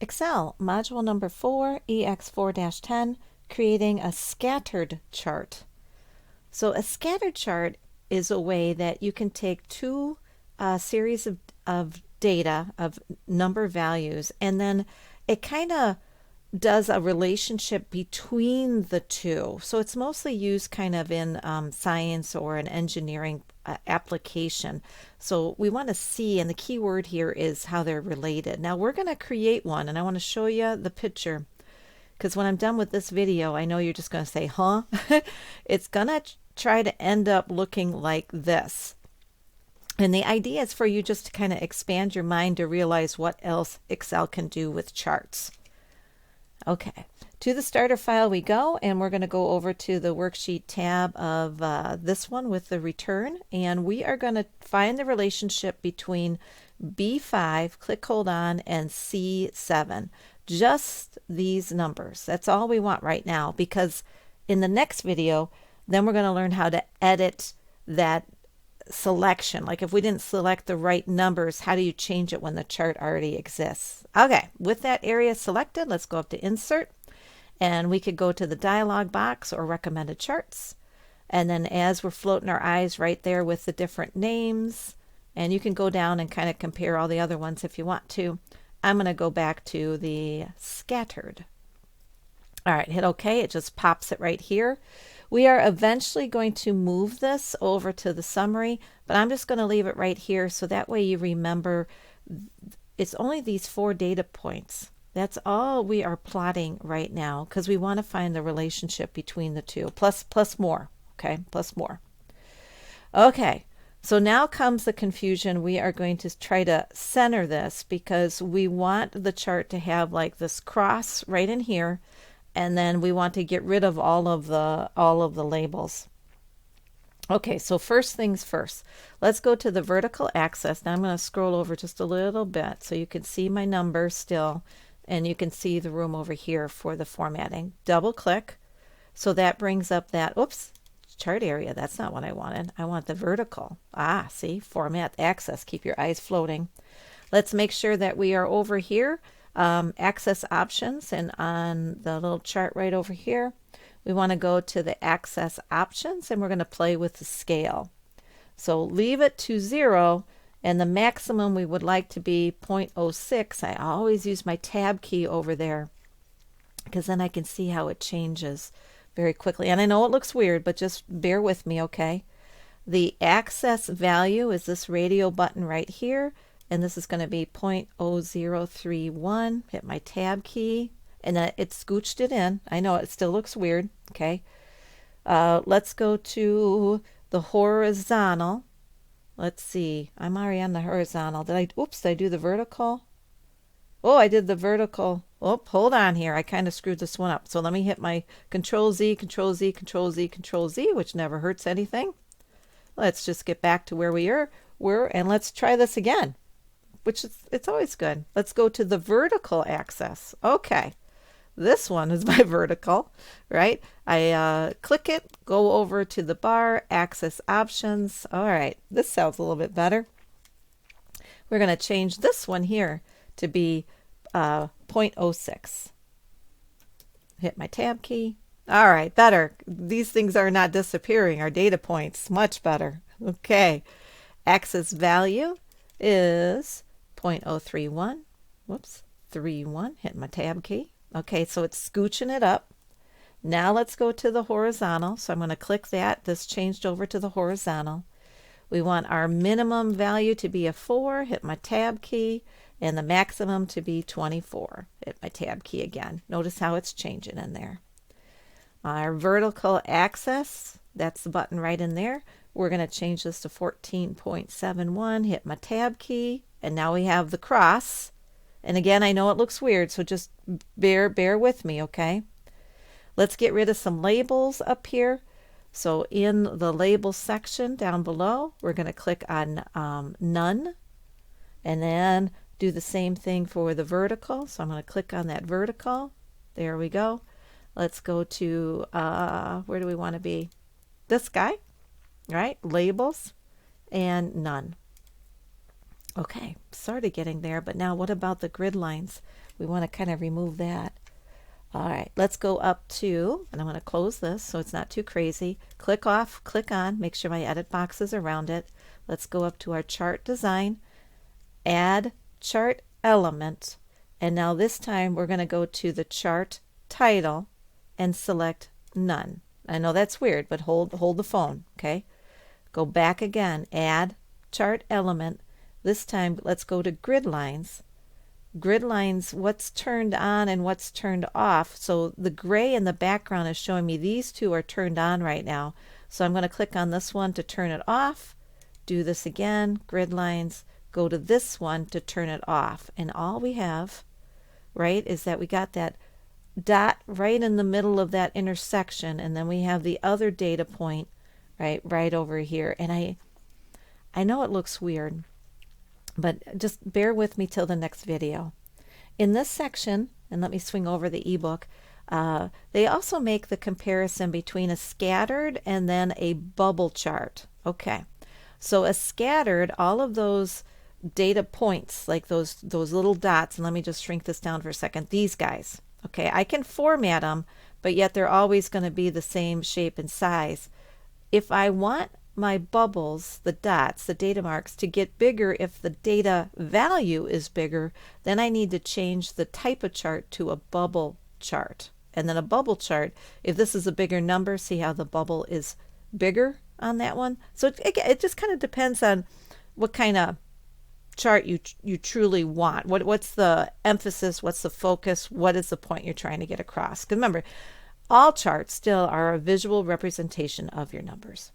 Excel, module number 4, EX4-10, creating a scattered chart. So a scattered chart is a way that you can take two series of data, of number values, and then it kind of does a relationship between the two. So it's mostly used kind of in science or an engineering application. So we want to see, and the key word here is how they're related. Now we're going to create one, and I want to show you the picture because when I'm done with this video, I know you're just going to say, huh? It's going to try to end up looking like this. And the idea is for you just to kind of expand your mind to realize what else Excel can do with charts. Okay, to the starter file we go, and we're going to go over to the worksheet tab of this one with the return, and we are going to find the relationship between B5, click hold on, and C7. Just these numbers. That's all we want right now, because in the next video, then we're going to learn how to edit that selection. Like if we didn't select the right numbers, how do you change it when the chart already exists? Okay, with that area selected, let's go up to Insert, and we could go to the dialog box or Recommended Charts. And then as we're floating our eyes right there with the different names, and you can go down and kind of compare all the other ones if you want to. I'm going to go back to the scattered. All right, hit OK. It just pops it right here. We are eventually going to move this over to the summary, but I'm just going to leave it right here so that way you remember it's only these 4 data points. That's all we are plotting right now because we want to find the relationship between the two, plus more, okay, plus more. Okay, so now comes the confusion. We are going to try to center this because we want the chart to have like this cross right in here, and then we want to get rid of all of the labels. Okay, so first things first, let's go to the vertical axis. Now I'm going to scroll over just a little bit so you can see my numbers still, and you can see the room over here for the formatting. Double click, so that brings up that, oops, chart area. That's not what I wanted. I want the vertical. Ah, see, format axis. Keep your eyes floating. Let's make sure that we are over here. Access options, and on the little chart right over here we want to go to the access options, and we're going to play with the scale. So leave it to 0, and the maximum we would like to be 0.06. I always use my tab key over there because then I can see how it changes very quickly, and I know it looks weird, but just bear with me, okay? The access value is this radio button right here, and this is going to be 0.0031. Hit my tab key, and then it scooched it in. I know it still looks weird. Okay, let's go to the horizontal. Let's see, I'm already on the horizontal. Oops, did I do the vertical? Oh, I did the vertical. Oh, hold on here. I kind of screwed this one up. So let me hit my Control Z, Control Z, Control Z, Control Z, which never hurts anything. Let's just get back to where we were, and let's try this again. It's always good. Let's go to the vertical axis. Okay, this one is my vertical, right? I click it, go over to the bar, access options. All right, this sounds a little bit better. We're going to change this one here to be 0.06. Hit my tab key. All right, better. These things are not disappearing, our data points. Much better. Okay, access value is 0.031. Whoops, 31. Hit my tab key. Okay, so it's scooching it up. Now let's go to the horizontal. So I'm going to click that. This changed over to the horizontal. We want our minimum value to be a 4. Hit my tab key, and the maximum to be 24. Hit my tab key again. Notice how it's changing in there. Our vertical axis, that's the button right in there. We're going to change this to 14.71. Hit my tab key, and now we have the cross. And again, I know it looks weird, so just bear with me, okay? Let's get rid of some labels up here. So in the label section down below, we're going to click on none, and then do the same thing for the vertical. So I'm going to click on that vertical. There we go. Let's go to, where do we want to be? This guy, right? Labels and none. Okay, started getting there, but now what about the grid lines? We want to kind of remove that. All right, let's go up to, and I'm going to close this so it's not too crazy. Click off, click on, make sure my edit box is around it. Let's go up to our chart design, add chart element, and now this time we're going to go to the chart title and select none. I know that's weird, but hold the phone, okay? Go back again, add chart element. This time let's go to grid lines. Grid lines, what's turned on and what's turned off. So the gray in the background is showing me these two are turned on right now. So I'm going to click on this one to turn it off. Do this again, grid lines, go to this one to turn it off. And all we have, right, is that we got that dot right in the middle of that intersection, and then we have the other data point right over here. And I know it looks weird, but just bear with me till the next video. In this section, and let me swing over the ebook, they also make the comparison between a scattered and then a bubble chart. Okay, so a scattered, all of those data points, like those little dots, and let me just shrink this down for a second, these guys. Okay, I can format them, but yet they're always going to be the same shape and size. If I want my bubbles, the dots, the data marks, to get bigger if the data value is bigger, then I need to change the type of chart to a bubble chart. And then a bubble chart, if this is a bigger number, see how the bubble is bigger on that one? So it just kind of depends on what kind of chart you truly want. What's the emphasis? What's the focus? What is the point you're trying to get across? Because remember, all charts still are a visual representation of your numbers.